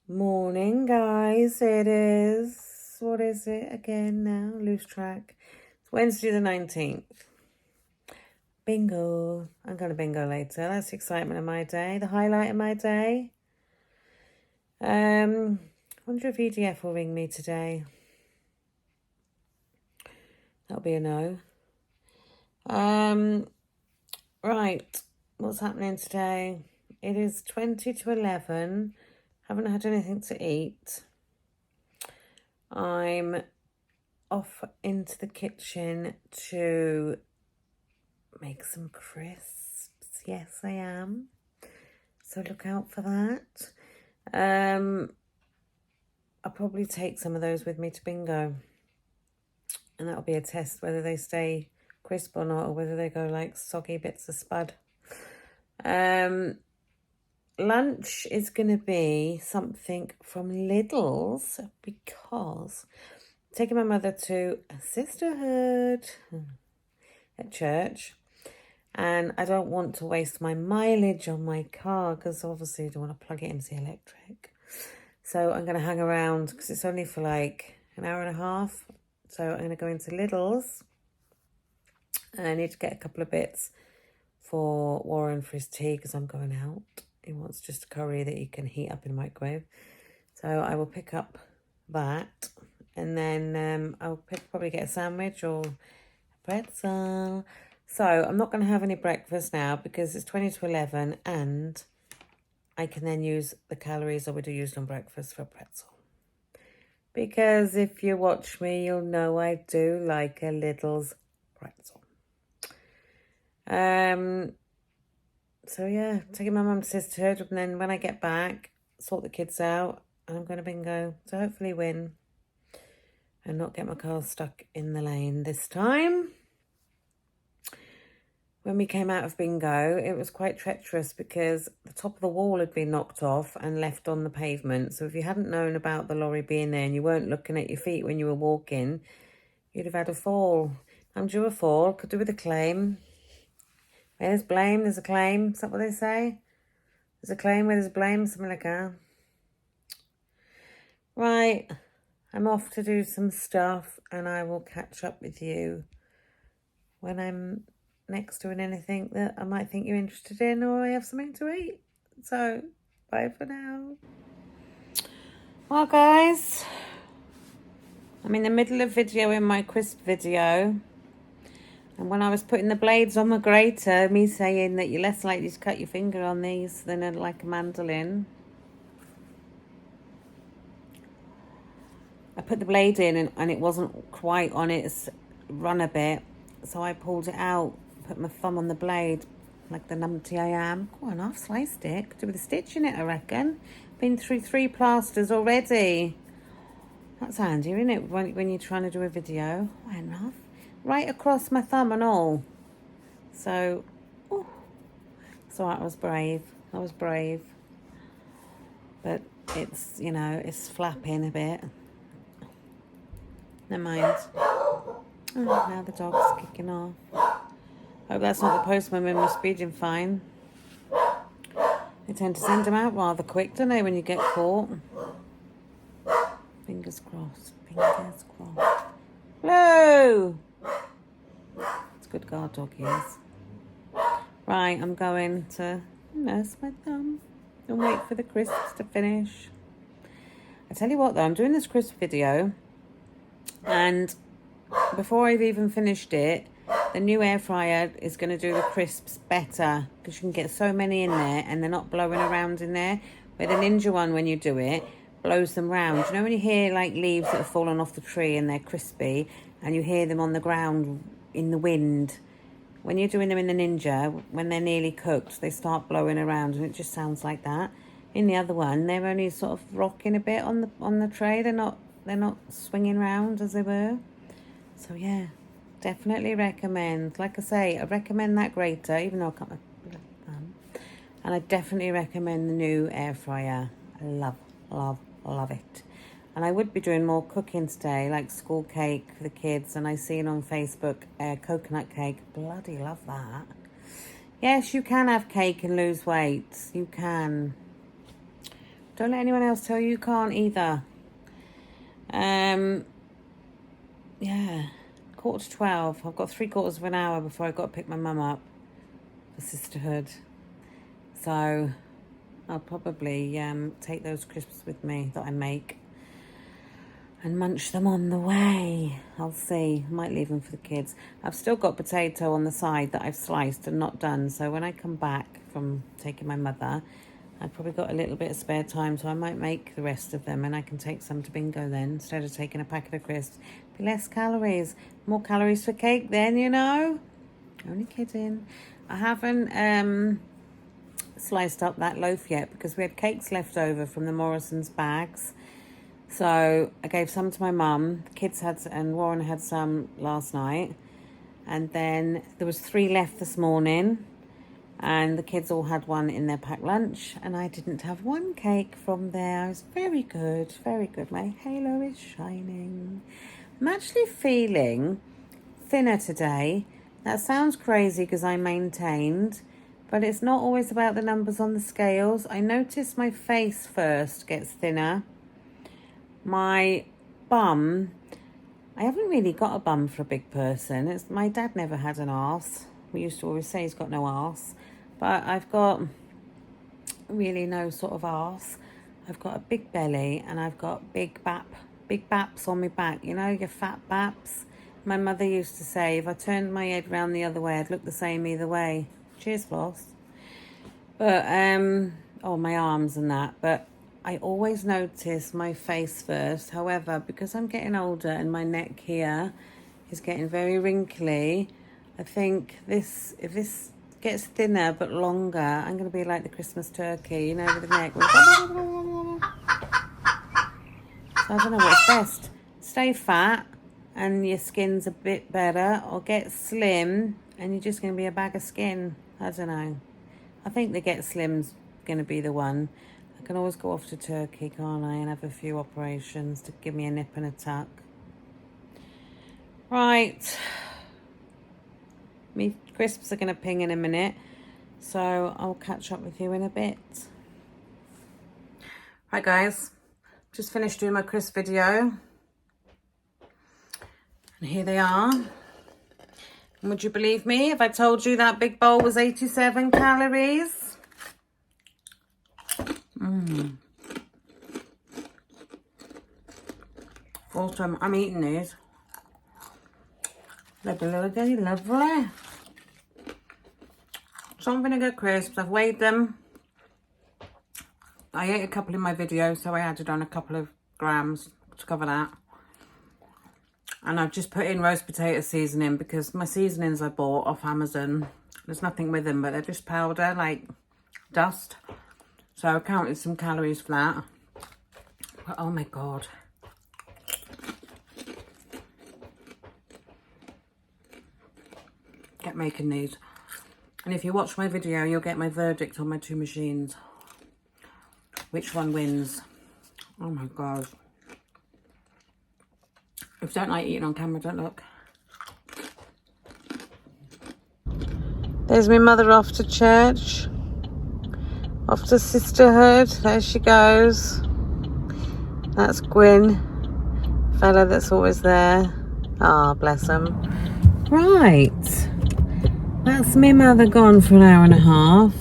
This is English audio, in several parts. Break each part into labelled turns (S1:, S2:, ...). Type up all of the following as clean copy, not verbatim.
S1: Morning, guys. It is, what is it again now? Lose track. It's Wednesday the 19th. Bingo. I'm going to bingo later. That's the excitement of my day. The highlight of my day. Wonder if EDF will ring me today. That'll be a no. Right. What's happening today? It is 20 to 11. Haven't had anything to eat. I'm off into the kitchen to make some crisps. Yes, I am. So look out for that. I'll probably take some of those with me to bingo. And that'll be a test whether they stay crisp or not, or whether they go like soggy bits of spud. Lunch is going to be something from Lidl's because I'm taking my mother to a sisterhood at church, and I don't want to waste my mileage on my car because obviously I don't want to plug it into the electric. So I'm going to hang around because it's only for like an hour and a half. So I'm going to go into Lidl's. I need to get a couple of bits for Warren for his tea because I'm going out. He wants just a curry that you can heat up in the microwave. So I will pick up that. And then I'll probably get a sandwich or a pretzel. So I'm not going to have any breakfast now because it's 20 to 11. And I can then use the calories I would have used on breakfast for a pretzel. Because if you watch me, you'll know I do like a Lidl's pretzel. So yeah, taking my mum to sisterhood, and then when I get back, sort the kids out, and I'm going to bingo. So hopefully win and not get my car stuck in the lane this time. When we came out of bingo, it was quite treacherous because the top of the wall had been knocked off and left on the pavement. So if you hadn't known about the lorry being there and you weren't looking at your feet when you were walking, you'd have had a fall. I'm due a fall, could do with a claim. Where there's blame, there's a claim. Is that what they say? There's a claim where there's blame, something like that. Right, I'm off to do some stuff and I will catch up with you when I'm next doing anything that I might think you're interested in or I have something to eat. So, bye for now. Well, guys, I'm in the middle of videoing my crisp video. And when I was putting the blades on my grater, me saying that you're less likely to cut your finger on these than like a mandolin. I put the blade in and it wasn't quite on its run a bit. So I pulled it out, put my thumb on the blade, like the numpty I am. Go on, I've sliced it. Could do with a stitch in it, I reckon. Been through 3 plasters already. That's handy, isn't it, when you're trying to do a video? Why enough? Right across my thumb and all. So, oh, it's all right, I was brave. But it's, you know, it's flapping a bit. Never mind. Oh, now the dog's kicking off. Hope that's not the postman with my speeding fine. They tend to send them out rather quick, don't they, when you get caught? Fingers crossed. Fingers crossed. Hello! It's a good guard dog he is. Right, I'm going to nurse my thumb and wait for the crisps to finish. I tell you what though, I'm doing this crisp video and before I've even finished it, the new air fryer is going to do the crisps better because you can get so many in there and they're not blowing around in there. Where the Ninja one, when you do it, blows them round. You know when you hear like leaves that have fallen off the tree and they're crispy and you hear them on the ground in the wind? When you're doing them in the Ninja, when they're nearly cooked, they start blowing around and it just sounds like that. In the other one, they're only sort of rocking a bit on the tray. They're not swinging round as they were. So yeah, definitely recommend. Like I say, I recommend that grater, even though I can't. And I definitely recommend the new air fryer. I love it. And I would be doing more cooking today, like school cake for the kids. And I seen on Facebook coconut cake. Bloody love that. Yes, you can have cake and lose weight. You can. Don't let anyone else tell you can't either. Yeah, 11:45. I've got 3/4 of an hour before I've got to pick my mum up for sisterhood. So I'll probably take those crisps with me that I make and munch them on the way. I'll see. I might leave them for the kids. I've still got potato on the side that I've sliced and not done. So when I come back from taking my mother, I've probably got a little bit of spare time, so I might make the rest of them and I can take some to bingo then, instead of taking a packet of crisps. Be less calories. More calories for cake then, you know? Only kidding. I haven't sliced up that loaf yet because we had cakes left over from the Morrison's bags. So I gave some to my mum. The kids had, and Warren had some last night. And then there was 3 left this morning. And the kids all had one in their packed lunch, and I didn't have one cake from there. It was very good, very good. My halo is shining. I'm actually feeling thinner today. That sounds crazy because I maintained, but it's not always about the numbers on the scales. I notice my face first gets thinner. My bum, I haven't really got a bum for a big person. My dad never had an arse. We used to always say he's got no arse. But I've got really no sort of arse. I've got a big belly and I've got big baps on my back. You know, your fat baps. My mother used to say if I turned my head round the other way, I'd look the same either way. Cheers, Floss. But, my arms and that. But I always notice my face first. However, because I'm getting older and my neck here is getting very wrinkly, I think if this gets thinner but longer, I'm going to be like the Christmas turkey, you know, with the neck. So I don't know what's best. Stay fat and your skin's a bit better, or get slim and you're just going to be a bag of skin. I don't know. I think the get slim's going to be the one. I can always go off to Turkey, can't I, and have a few operations to give me a nip and a tuck. Right. Me crisps are going to ping in a minute, so I'll catch up with you in a bit. Right guys, just finished doing my crisp video and here they are. And would you believe me if I told you that big bowl was 87 calories? Also, I'm eating these. Lovely, lovely. Salt and vinegar crisps. I've weighed them. I ate a couple in my video, so I added on a couple of grams to cover that. And I've just put in roast potato seasoning because my seasonings I bought off Amazon, there's nothing with them, but they're just powder, like dust. So I counted some calories for that. But oh my God. Get making these. And if you watch my video, you'll get my verdict on my 2 machines. Which one wins? Oh my God. If you don't like eating on camera, don't look. There's my mother off to church. Off to sisterhood. There she goes. That's Gwyn. Fella that's always there. Ah, bless him. Right. That's me mother gone for an hour and a half.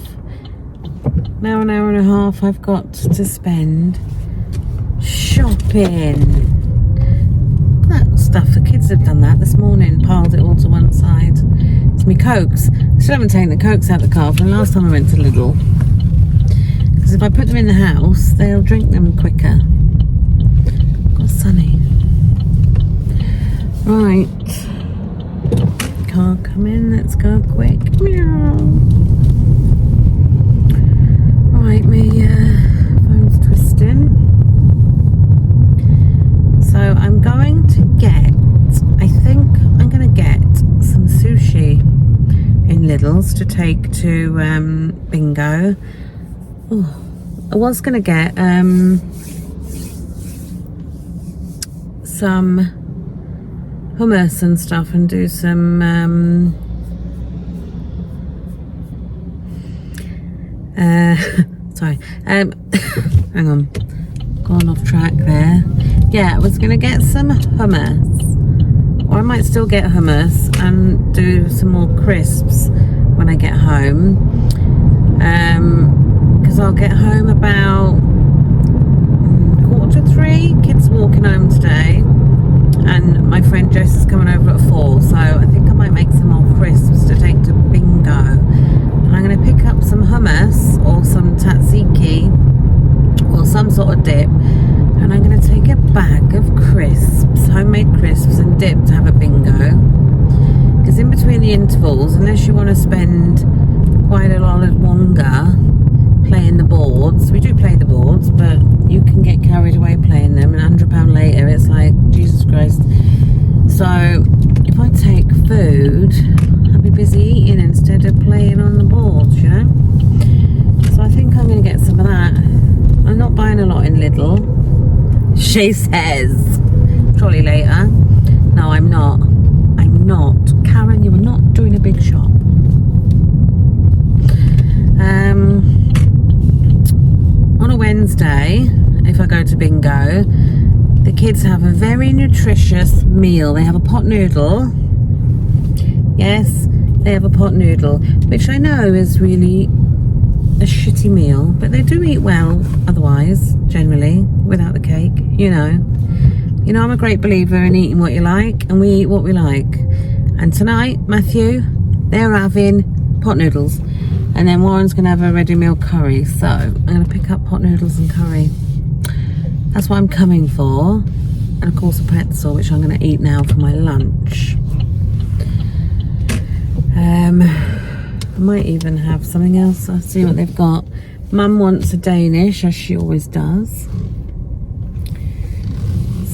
S1: Now an hour and a half I've got to spend shopping. That stuff, the kids have done that this morning, piled it all to one side. It's me Cokes. Still haven't taken the Cokes out of the car from the last time I went to Lidl. Because if I put them in the house, they'll drink them quicker. Got sunny. Right. Car come in, let's go quick. Meow. Right, my phone's twisting. So I'm going to get, I think I'm going to get some sushi in Lidl's to take to bingo. Ooh, I was going to get some hummus and stuff and do some sorry, hang on, gone off track there. Yeah, I was gonna get some hummus, or I might still get hummus and do some more crisps when I get home, because I'll get home about 2:45. Kids walking home today, and my friend Jess is coming over at 4, so I think I might make some more crisps to take to bingo. And I'm going to pick up some hummus or some tzatziki or some sort of dip, and I'm going to take a bag of crisps, homemade crisps and dip to have a bingo. Because in between the intervals, unless you want to spend quite a lot longer playing the boards, we do play the boards, but you can get carried away playing them, and £100 later it's like, Jesus Christ. So if I take food, I'll be busy eating instead of playing on the boards, you know. So I think I'm going to get some of that. I'm not buying a lot in Lidl, she says. Trolley later. No, I'm not. Karen, you are not doing a big shop. On a Wednesday, if I go to bingo, the kids have a very nutritious meal. They have a pot noodle. Yes, they have a pot noodle, which I know is really a shitty meal, but they do eat well otherwise, generally, without the cake, you know. You know, I'm a great believer in eating what you like, and we eat what we like. And tonight, Matthew, they're having pot noodles. And then Warren's going to have a ready meal curry. So I'm going to pick up pot noodles and curry. That's what I'm coming for. And of course a pretzel, which I'm going to eat now for my lunch. I might even have something else. I'll see what they've got. Mum wants a Danish, as she always does.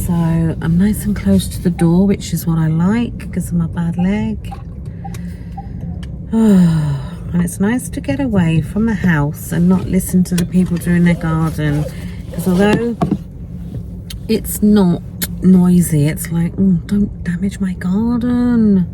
S1: So I'm nice and close to the door, which is what I like because of my bad leg. And it's nice to get away from the house and not listen to the people doing their garden, because although it's not noisy, it's like, oh, don't damage my garden,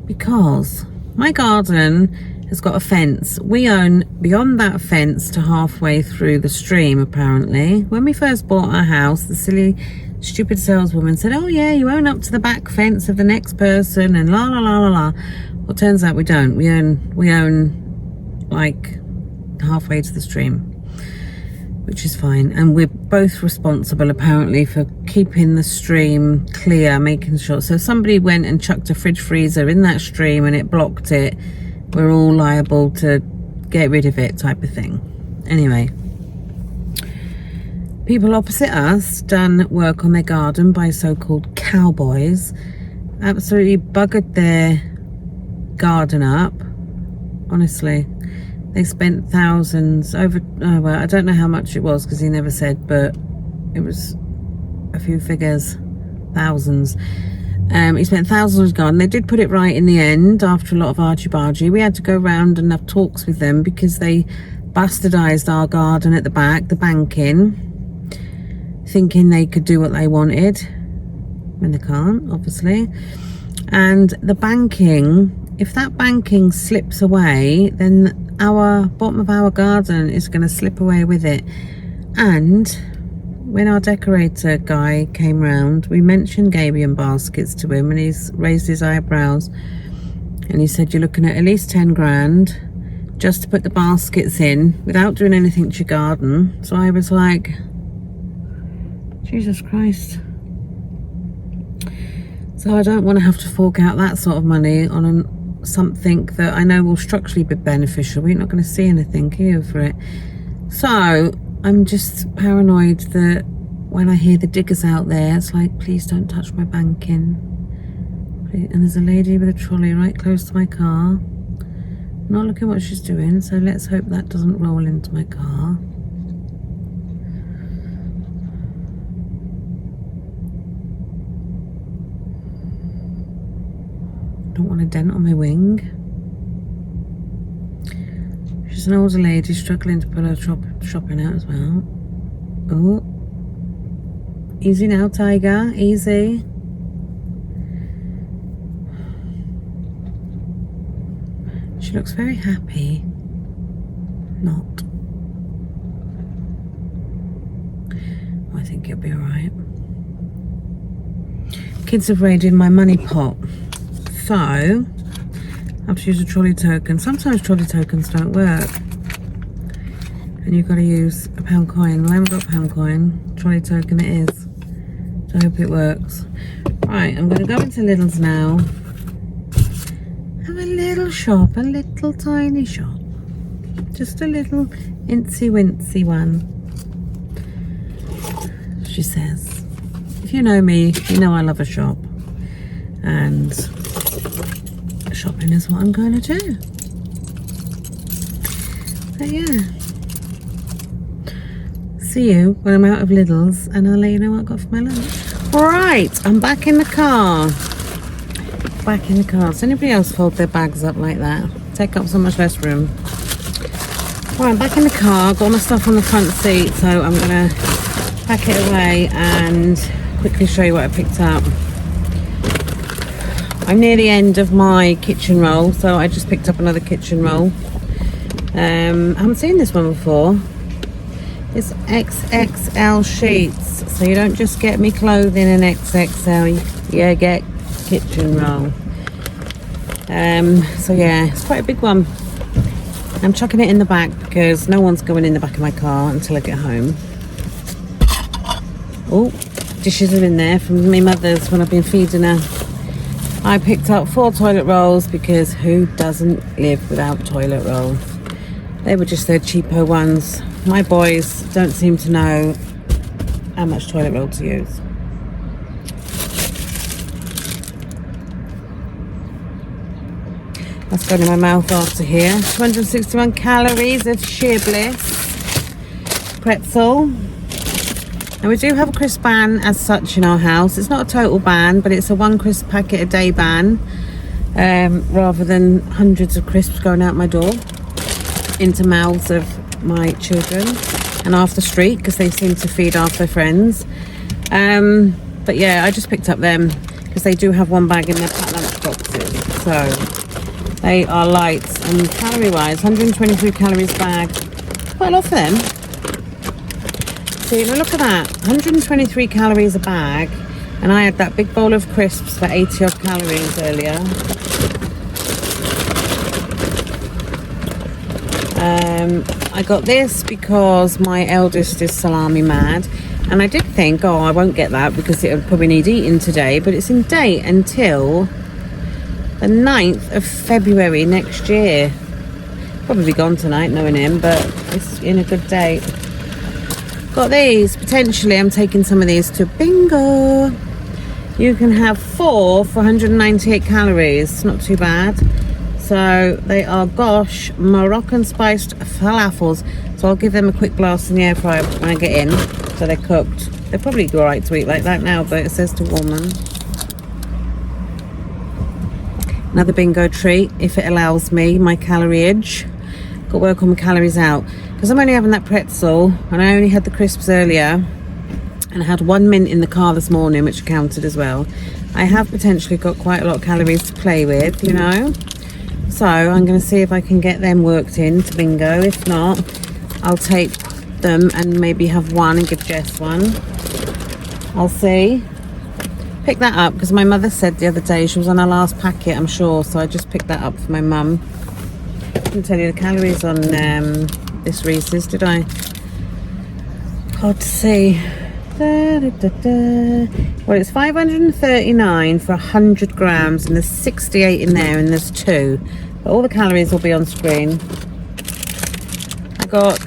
S1: because my garden has got a fence. We own beyond that fence to halfway through the stream, apparently. When we first bought our house, the silly stupid saleswoman said, oh yeah, you own up to the back fence of the next person and la la la la la. Well, turns out we don't. We own like halfway to the stream, which is fine. And we're both responsible apparently for keeping the stream clear, making sure. So if somebody went and chucked a fridge freezer in that stream and it blocked it, we're all liable to get rid of it, type of thing. Anyway, people opposite us done work on their garden by so-called cowboys. Absolutely buggered their garden up, honestly. They spent thousands over, oh well, I don't know how much it was because he never said, but it was a few figures, thousands. He spent thousands on his garden. They did put it right in the end after a lot of argy-bargy. We had to go round and have talks with them because they bastardised our garden at the back, the banking, thinking they could do what they wanted when they can't, obviously. And the banking, if that banking slips away, then our bottom of our garden is going to slip away with it. And when our decorator guy came round, we mentioned Gabion baskets to him, and he's raised his eyebrows and he said, you're looking at least 10 grand just to put the baskets in without doing anything to your garden. So I was like, Jesus Christ. So I don't want to have to fork out that sort of money on something that I know will structurally be beneficial. We're not going to see anything here for it. So I'm just paranoid that when I hear the diggers out there, it's like, please don't touch my banking. And there's a lady with a trolley right close to my car. I'm not looking what she's doing, so let's hope that doesn't roll into my car. Don't want a dent on my wing. She's an older lady struggling to pull her shopping out as well. Oh, Easy now, Tiger. Easy. She looks very happy. Not. I think it'll be alright. Kids have raided my money pot. So, I have to use a trolley token. Sometimes trolley tokens don't work. And you've got to use a pound coin. Well, I haven't got a pound coin. Trolley token it is. So I hope it works. Right, I'm going to go into Lidl's now. Have a little shop, a little tiny shop. Just a little incy wincy one. She says. If you know me, you know I love a shop. And shopping is what I'm going to do. But yeah. See you when I'm out of Lidl's and I'll let you know what I got for my lunch. Right, I'm back in the car. Back in the car. Does anybody else fold their bags up like that? Take up so much less room. Right, I'm back in the car. Got all my stuff on the front seat, so I'm going to pack it away and quickly show you what I picked up. I'm near the end of my kitchen roll, so I just picked up another kitchen roll. I haven't seen this one before. It's XXL sheets, so you don't just get me clothing in XXL, you get kitchen roll. So yeah, it's quite a big one. I'm chucking it in the back because no one's going in the back of my car until I get home. Oh, dishes are in there from my mother's when I've been feeding her. I picked up 4 toilet rolls because who doesn't live without toilet roll? They were just their cheapo ones. My boys don't seem to know how much toilet roll to use. That's going in my mouth after here. 261 calories of sheer bliss. Pretzel. Now we do have a crisp ban as such in our house. It's not a total ban, but it's a 1 crisp packet a day ban. Rather than hundreds of crisps going out my door into mouths of my children and half the street because they seem to feed half their friends. But yeah, I just picked up them because they do have 1 bag in their packed lunch boxes. So they are light and calorie wise, 123 calories bag. Quite a lot for them. See, look at that, 123 calories a bag, and I had that big bowl of crisps for 80 odd calories earlier. I got this because my eldest is salami mad, and I did think, oh, I won't get that because it would probably need eating today, but it's in date until the 9th of February next year. Probably be gone tonight knowing him, but it's in a good date. Got these. Potentially I'm taking some of these to bingo. You can have 4 for 198 calories. Not too bad. So they are Gosh Moroccan spiced falafels. So I'll give them a quick blast in the air fryer when I get in. So they're cooked. They're probably alright to eat like that now, but it says to warm them. Another bingo treat, if it allows me, my calorie-age. Got to work on my calories out. Because I'm only having that pretzel, and I only had the crisps earlier, and I had 1 mint in the car this morning, which counted as well. I have potentially got quite a lot of calories to play with, you know. So I'm going to see if I can get them worked in to bingo. If not, I'll take them and maybe have 1 and give Jess 1. I'll see. Pick that up because my mother said the other day she was on her last packet, I'm sure. So I just picked that up for my mum. I didn't tell you the calories on this Reese's, did I? Hard to see. Well, it's 539 for 100 grams, and there's 68 in there, and there's 2. But all the calories will be on screen. I got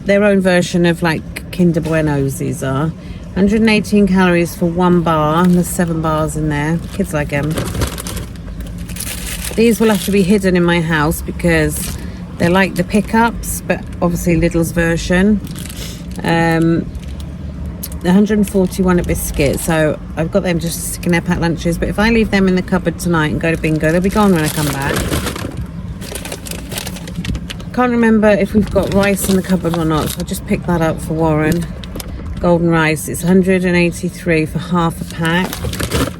S1: their own version of like Kinder Buenos. These are 118 calories for 1 bar, and there's 7 bars in there. Kids like them. These will have to be hidden in my house because they're like the pickups, but obviously Lidl's version. The 141 a biscuit, so I've got them just sticking their packed lunches, but if I leave them in the cupboard tonight and go to bingo, they'll be gone when I come back. Can't remember if we've got rice in the cupboard or not, so I just picked that up for Warren. golden rice. It's 183 for half a pack.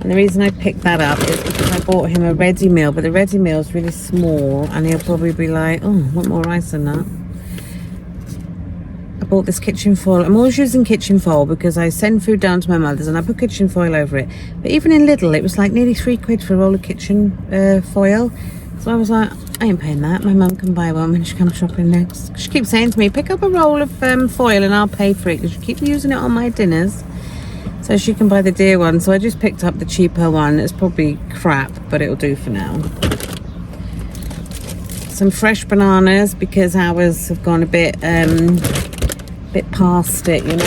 S1: And the reason I picked that up is because I bought him a ready meal, but the ready meal is really small and he'll probably be like, oh, I want more rice than that. I bought this kitchen foil. I'm always using kitchen foil because I send food down to my mother's and I put kitchen foil over it. But even in Lidl, it was like nearly £3 for a roll of kitchen foil. So I was like, I ain't paying that. My mum can buy one when she comes shopping next. She keeps saying to me, pick up a roll of foil and I'll pay for it because you keep using it on my dinners. So she can buy the dear one. So I just picked up the cheaper one. It's probably crap, but it'll do for now. Some fresh bananas because ours have gone a bit past it, you know.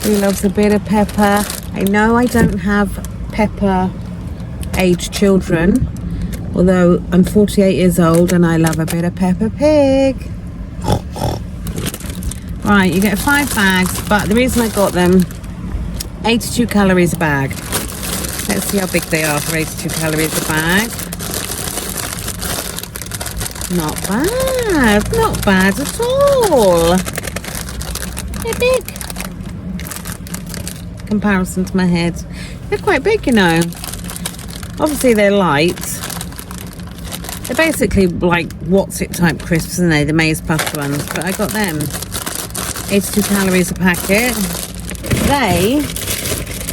S1: He loves a bit of pepper. I know I don't have pepper aged children, although I'm 48 years old and I love a bit of Peppa Pig. Right, you get 5 bags, but the reason I got them, 82 calories a bag. Let's see how big they are for 82 calories a bag. Not bad at all. They're big. Comparison to my head, they're quite big, you know. Obviously they're light. They're basically like what's it type crisps, isn't they? The maize puff ones, but I got them. 82 calories a packet. They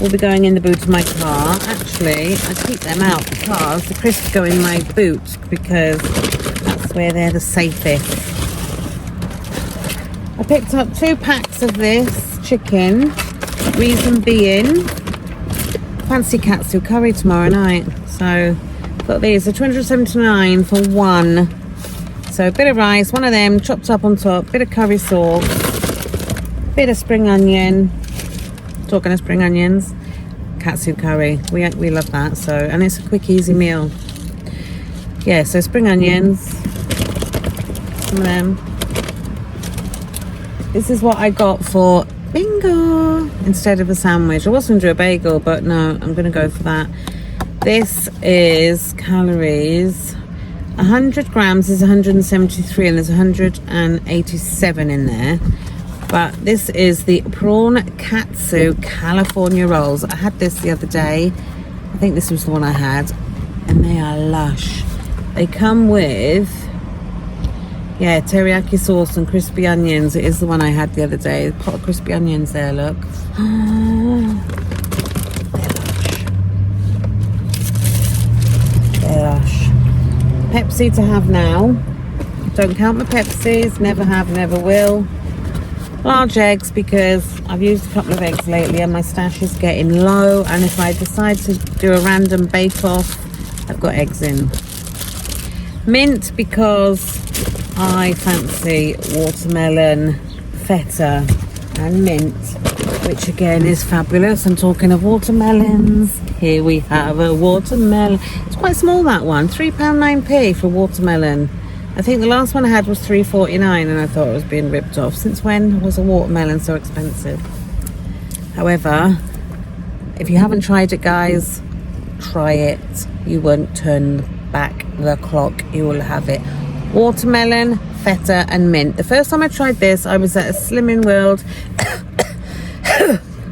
S1: will be going in the boot of my car. Actually, I keep them out because the crisps go in my boot because that's where they're the safest. I picked up 2 packs of this chicken. Reason being, fancy katsu curry tomorrow night. So got these. They're 279 for one. So a bit of rice, one of them chopped up on top, bit of curry sauce, bit of spring onion. Talking of spring onions, katsu curry. We love that. So, and it's a quick, easy meal. Yeah. So spring onions. Some of them. This is what I got for bingo instead of a sandwich. I was going to do a bagel, but no, I'm going to go for that. This is calories. 100 grams is 173 and there's 187 in there. But this is the prawn katsu California rolls. I had this the other day. I think this was the one I had. And they are lush. They come with, yeah, teriyaki sauce and crispy onions. It is the one I had the other day. A pot of crispy onions there, look. They're lush. Pepsi to have now. Don't count my Pepsis. Never have, never will. Large eggs because I've used a couple of eggs lately and my stash is getting low, and if I decide to do a random bake off, I've got eggs in. Mint because I fancy watermelon, feta and mint, which again is fabulous. I'm talking of watermelons. Here we have a watermelon. It's quite small, that one. £3.9p for watermelon. I think the last one I had was $3.49 and I thought it was being ripped off. Since when was a watermelon so expensive? However, if you haven't tried it, guys, try it. You won't turn back the clock. You will have it. Watermelon, feta and mint. The first time I tried this, I was at a Slimming World.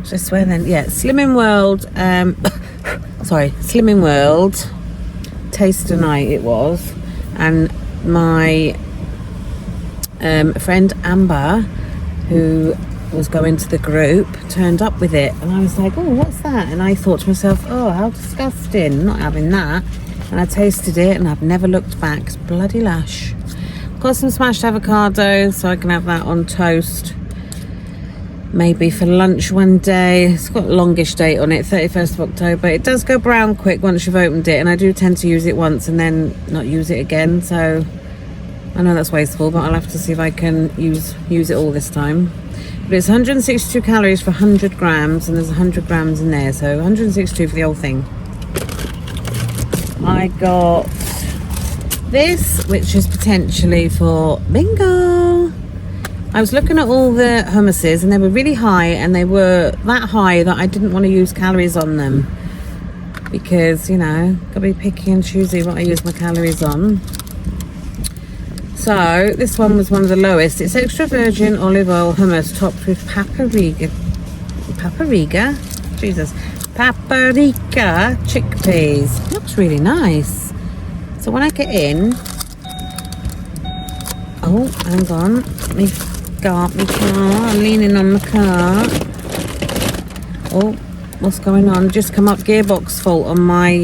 S1: Should I swear then? Yeah, Slimming World. Slimming World Taster Night it was. And my friend Amber, who was going to the group, turned up with it and I was like, oh, what's that? And I thought to myself, oh, how disgusting, not having that. And I tasted it and I've never looked back. It's bloody lush. Got some smashed avocado so I can have that on toast, maybe for lunch one day. It's got a longish date on it, 31st of October. It does go brown quick once you've opened it, and I do tend to use it once and then not use it again, so I know that's wasteful, but I'll have to see if I can use it all this time. But it's 162 calories for 100 grams and there's 100 grams in there, so 162 for the whole thing. I got this, which is potentially for bingo. I was looking at all the hummuses and they were really high, and they were that high that I didn't want to use calories on them because, you know, gotta be picky and choosy what I use my calories on. So this one was one of the lowest. It's extra virgin olive oil hummus topped with paprika chickpeas. Looks really nice. So when I get in, oh, hang on, let me go up my car. I'm leaning on the car. Oh, what's going on? Just come up gearbox fault on my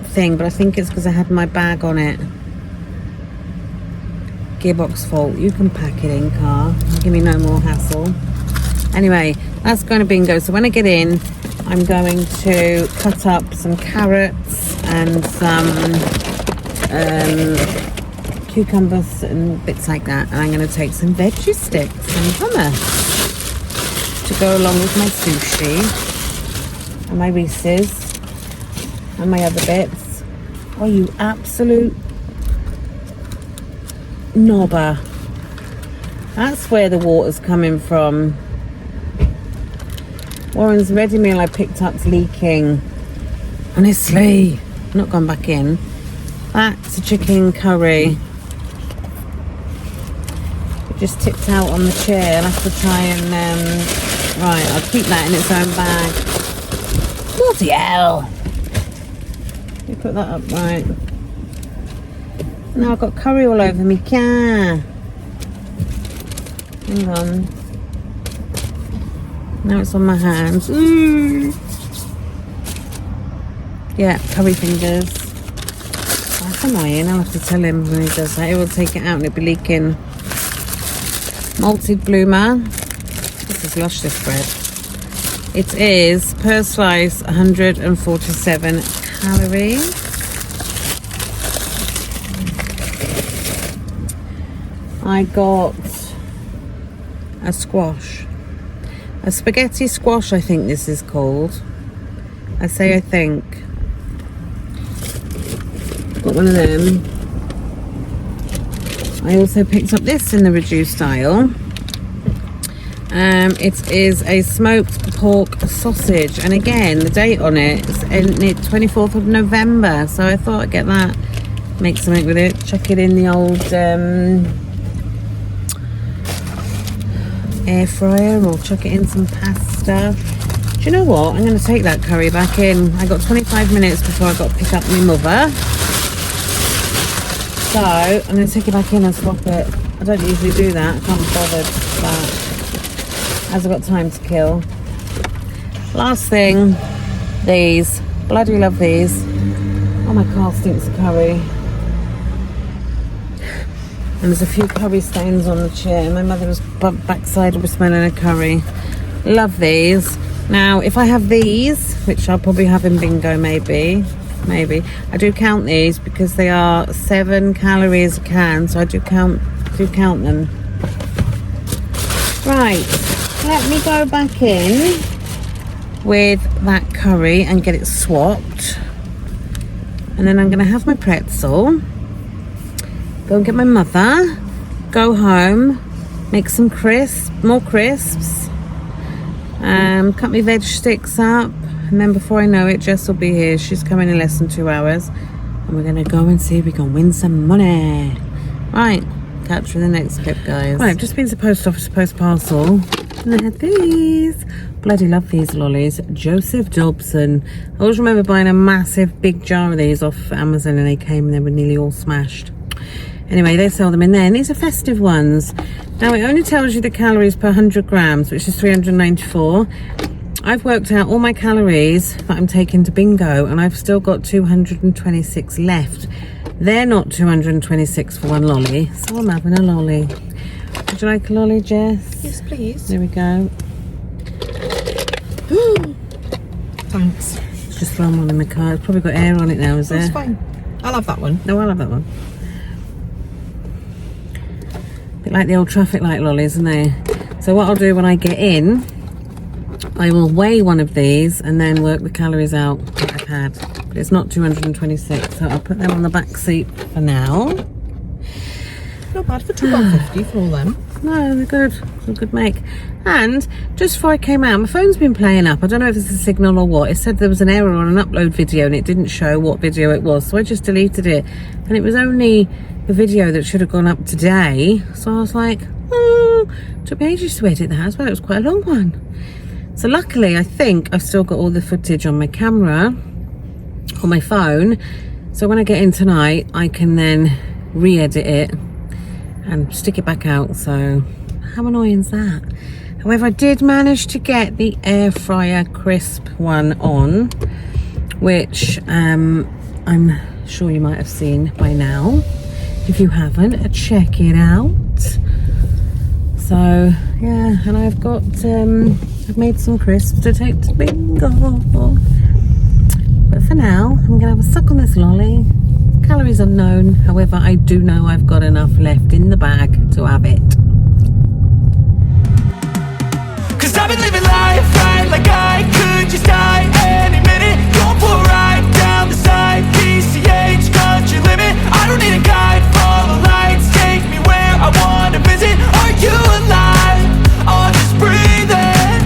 S1: thing, but I think it's because I had my bag on it. Gearbox fault. You can pack it in, car. Give me no more hassle. Anyway, that's going to bingo. So when I get in, I'm going to cut up some carrots and some cucumbers and bits like that. And I'm going to take some veggie sticks and hummus to go along with my sushi and my Reese's and my other bits. Oh, you absolute knobber. That's where the water's coming from. Warren's ready meal I picked up's leaking. Honestly, I'm not gone back in. That's a chicken curry. It just tipped out on the chair. I'll have to try and right, I'll keep that in its own bag. Bloody hell. Let me put that up right. Now I've got curry all over me car. Hang on. Now it's on my hands. Yeah, curry fingers. That's annoying. I'll have to tell him when he does that. He will take it out and it'll be leaking. Malted bloomer. This is lush, this bread. It is per slice 147 calories. I got a squash. A spaghetti squash, I think this is called. I say I think. Got one of them. I also picked up this in the reduced aisle. It is a smoked pork sausage. And again, the date on it is 24th of November. So I thought I'd get that. Make something with it. Chuck it in the old air fryer or chuck it in some pasta. Do you know what? I'm going to take that curry back in. I got 25 minutes before I got to pick up my mother. So I'm going to take it back in and swap it. I don't usually do that. I can't be bothered with that, as I've got time to kill. Last thing, these. Bloody love these. Oh, my car stinks of curry. And there's a few curry stains on the chair. My mother's backside was smelling a curry. Love these. Now, if I have these, which I'll probably have in bingo maybe. I do count these because they are 7 calories a can, so I do count them. Right, let me go back in with that curry and get it swapped. And then I'm going to have my pretzel. Go and get my mother, go home, make some more crisps, cut my veg sticks up, and then before I know it, Jess will be here. She's coming in less than 2 hours, and we're going to go and see if we can win some money. Right, catch you in the next clip, guys. Right, I've just been to the post office to post parcel, and I had these. Bloody love these lollies. Joseph Dobson. I always remember buying a massive big jar of these off Amazon, and they came and they were nearly all smashed. Anyway, they sell them in there, and these are festive ones. Now, it only tells you the calories per 100 grams, which is 394. I've worked out all my calories that I'm taking to bingo, and I've still got 226 left. They're not 226 for one lolly, so I'm having a lolly. Would you like a lolly, Jess?
S2: Yes, please.
S1: There we go.
S2: Thanks.
S1: Just thrown one in the car. It's probably got air on it now, is there?
S2: That's fine. I'll have that one.
S1: No, I'll have that one. Bit like the old traffic light lollies, isn't they? So what I'll do when I get in, I will weigh one of these and then work the calories out that I've had. But it's not 226, so I'll put them on the back seat for now.
S2: Not bad for £2.50 for all them.
S1: No, they're good. They're a good make. And just before I came out, my phone's been playing up. I don't know if it's a signal or what. It said there was an error on an upload video and it didn't show what video it was. So I just deleted it. And it was only the video that should have gone up today. So I was like, took me ages to edit that as well. It was quite a long one. So luckily, I think I've still got all the footage on my camera, on my phone. So when I get in tonight, I can then re-edit it and stick it back out. So how annoying is that? However, I did manage to get the air fryer crisp one on, which I'm sure you might have seen by now. If you haven't, check it out. So yeah, and I've got I've made some crisps to take to bingo. But for now, I'm gonna have a suck on this lolly. Calories unknown. However, I do know I've got enough left in the bag to have it.
S3: Cause I've been living life right like I could just die any minute. Going for a ride down the side, PCH, country limit. I don't need a guide, follow lights, take me where I wanna visit. Are you alive? Or just breathing?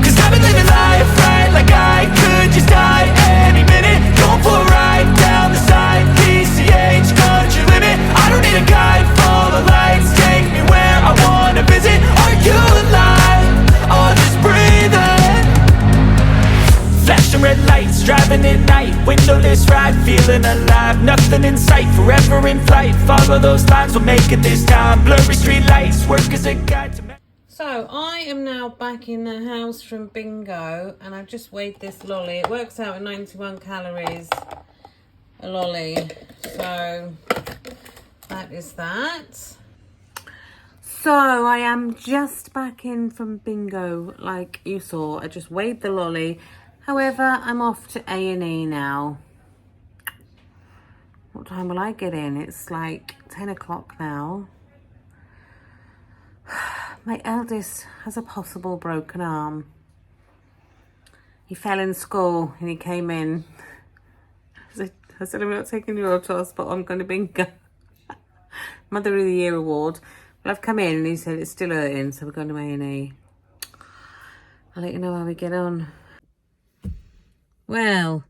S3: Cause I've been living life right like I could just die any minute. Going for a ride down the side, PCH, country limit. I don't need a guide, follow lights, take me where I wanna visit. Are you alive? Or just breathing? Flashing red lights, driving at night, windowless ride, feeling alive. Nothing in sight, forever in flight. Follow those lines, we'll make it this time. Blurry street lights, work as a guide to...
S1: So I am now back in the house from bingo, and I've just weighed this lolly. It works out at 91 calories a lolly. So that is that. So I am just back in from bingo, like you saw. I just weighed the lolly. However, I'm off to A&E now. What time will I get in? It's like 10 o'clock now. My eldest has a possible broken arm. He fell in school and he came in. I said, I'm not taking you to hospital, I'm going to bingo. Mother of the Year award. Well, I've come in and he said it's still hurting, so we're going to A&E. I'll let you know how we get on. Well,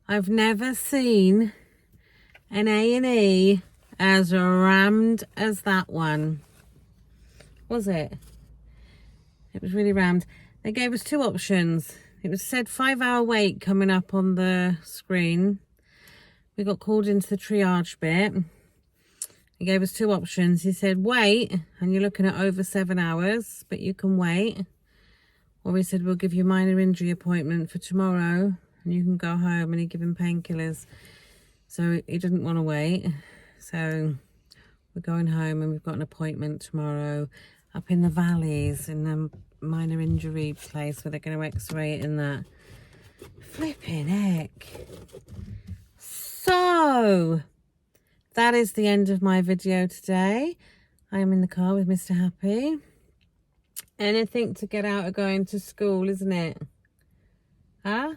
S1: I've never seen an A&E as rammed as that one. Was it? It was really rammed. They gave us two options. It was said 5-hour wait coming up on the screen. We got called into the triage bit. He gave us two options. He said, wait, and you're looking at over 7 hours, but you can wait. Or he said, we'll give you a minor injury appointment for tomorrow, and you can go home, and he gave him painkillers. So he didn't want to wait. So we're going home, and we've got an appointment tomorrow up in the valleys in the minor injury place where they're going to x-ray it and that. Flipping heck. So that is the end of my video today. I am in the car with Mr. Happy. Anything to get out of going to school, isn't it? Huh?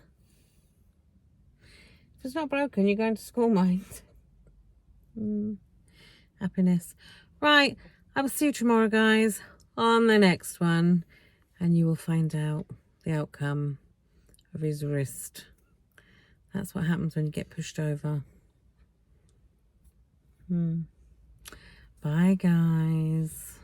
S1: If it's not broken, you're going to school, mate. Happiness. Right, I will see you tomorrow, guys, on the next one. And you will find out the outcome of his wrist. That's what happens when you get pushed over. Bye, guys.